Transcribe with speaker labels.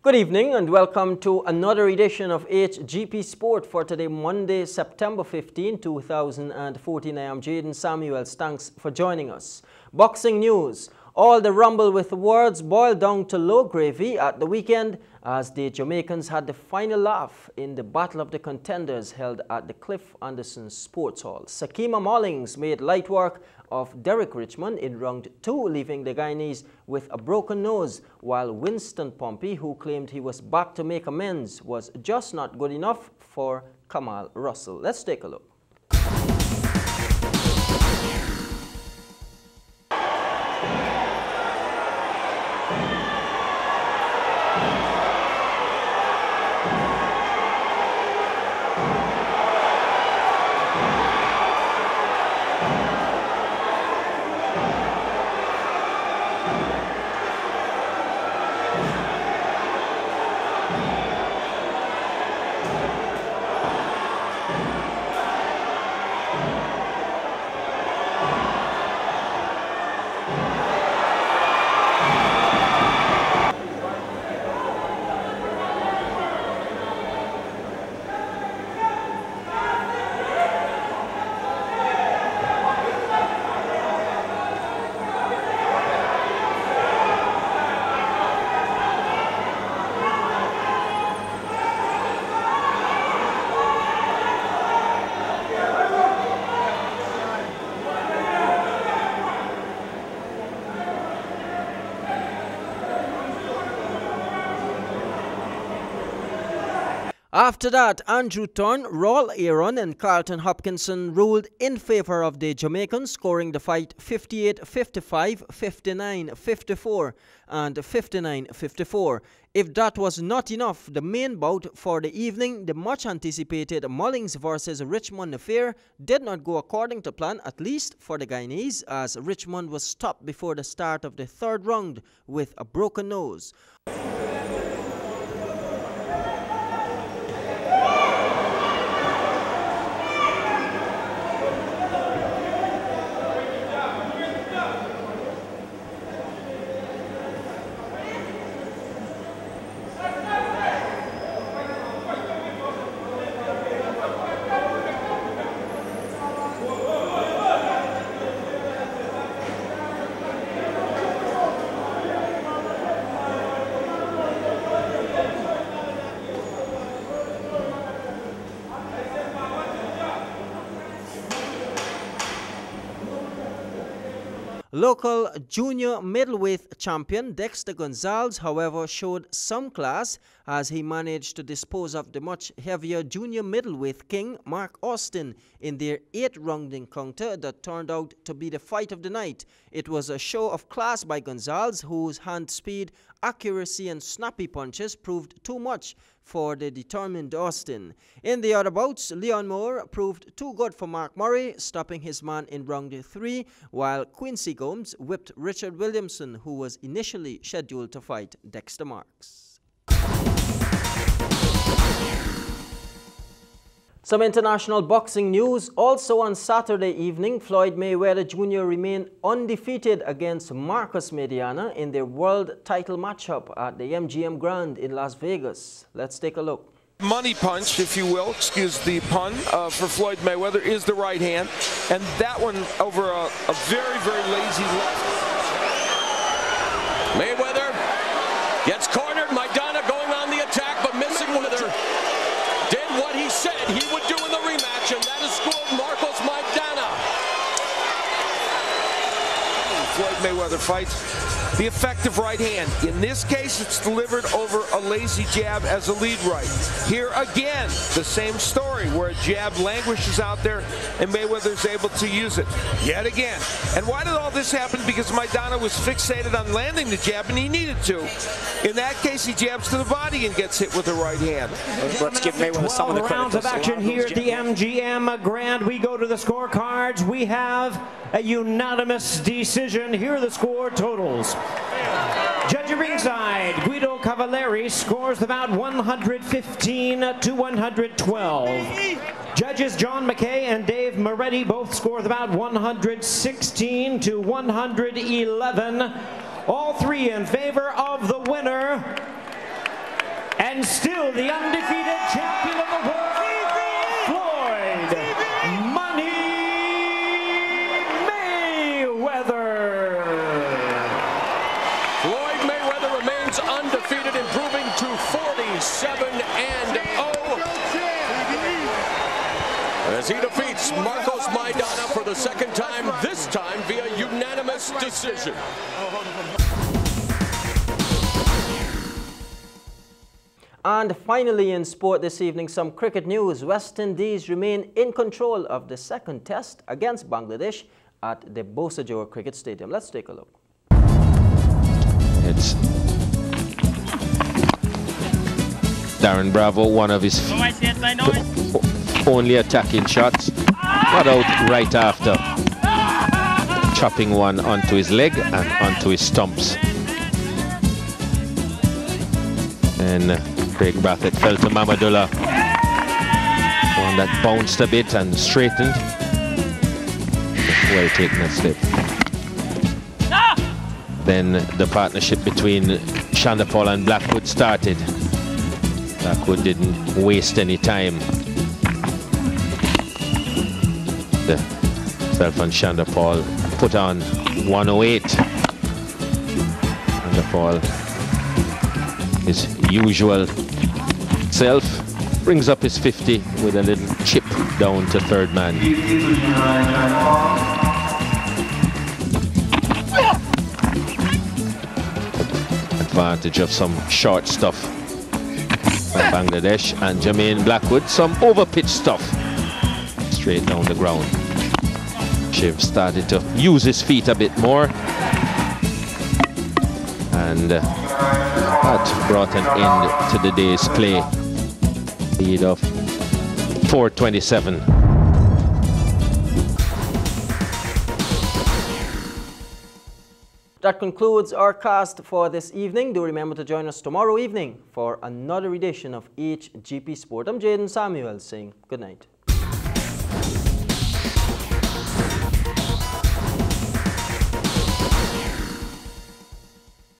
Speaker 1: Good evening and welcome to another edition of Hgp Sport for today, Monday, September 15, 2014. I am Jaden Samuels. Thanks for joining us. Boxing news. All the rumble with words boiled down to low gravy at the weekend as the Jamaicans had the final laugh in the Battle of the Contenders held at the Cliff Anderson Sports Hall. Sakima Mollings made light work of Derek Richmond in round 2, leaving the Guyanese with a broken nose, while Winston Pompey, who claimed he was back to make amends, was just not good enough for Kamal Russell. Let's take a look. After that, Andrew Thorne, Raul Aaron and Carlton Hopkinson ruled in favor of the Jamaicans, scoring the fight 58-55, 59-54 and 59-54. If that was not enough, the main bout for the evening, the much-anticipated Mollings versus Richmond affair, did not go according to plan, at least for the Guyanese, as Richmond was stopped before the start of the third round with a broken nose. Local junior middleweight champion Dexter Gonzalez, however, showed some class as he managed to dispose of the much heavier junior middleweight king Mark Austin in their 8th-round encounter that turned out to be the fight of the night. It was a show of class by Gonzalez, whose hand speed, accuracy and snappy punches proved too much for the determined Austin. In the other bouts, Leon Moore proved too good for Mark Murray, stopping his man in round 3, while Quincy Gomes whipped Richard Williamson, who was initially scheduled to fight Dexter Marks. Some international boxing news. Also on Saturday evening, Floyd Mayweather Jr. remained undefeated against Marcus Mediana in their world title matchup at the MGM Grand in Las Vegas. Let's take a look.
Speaker 2: Money punch, if you will, excuse the pun, for Floyd Mayweather is the right hand. And that one over a very, very lazy left. Mayweather gets cornered. Maidana going on the attack, but missing Mayweather. Did what he said he would do in the rematch, and that is schooled Marcos Maidana. Floyd Mayweather fights the effective right hand. In this case, it's delivered over a lazy jab as a lead right. Here again, the same story, where a jab languishes out there and Mayweather's able to use it yet again. And why did all this happen? Because Maidana was fixated on landing the jab, and he needed to. In that case, he jabs to the body and gets hit with the right hand.
Speaker 3: Let's give Mayweather some of the credit. Rounds of action here at the MGM Grand. We go to the scorecards. We have a unanimous decision. Here are the score totals. Judge ringside, Guido Cavalieri scores the bout 115 to 112. Judges John McKay and Dave Moretti both score the bout 116 to 111. All three in favor of the winner, And still the undefeated champion of the world, Floyd Money Mayweather.
Speaker 4: Floyd Mayweather remains undefeated, improving to 47-0 as he defeats Marcos Maidana for the second time, this time via unanimous decision.
Speaker 1: And finally in sport this evening, some cricket news. West Indies remain in control of the second test against Bangladesh at the Bosajor Cricket Stadium. Let's take a look.
Speaker 5: It's Darren Bravo, one of his only attacking shots. Got out right after chopping one onto his leg and onto his stumps. And Craig Brathwaite fell to Mamadullah. One that bounced a bit and straightened. Well taken a slip. Then the partnership between Chandapal and Blackwood started. Blackwood didn't waste any time. Self and Chandapal put on 108. Chandapal, his usual self, brings up his 50 with a little chip down to third man. Advantage of some short stuff from Bangladesh, and Jermaine Blackwood some overpitch stuff straight down the ground. Shiv started to use his feet a bit more, and that brought an end to the day's play. Lead of 427.
Speaker 1: That concludes our cast for this evening. Do remember to join us tomorrow evening for another edition of Hgp Sport. I'm Jaden Samuel saying good night.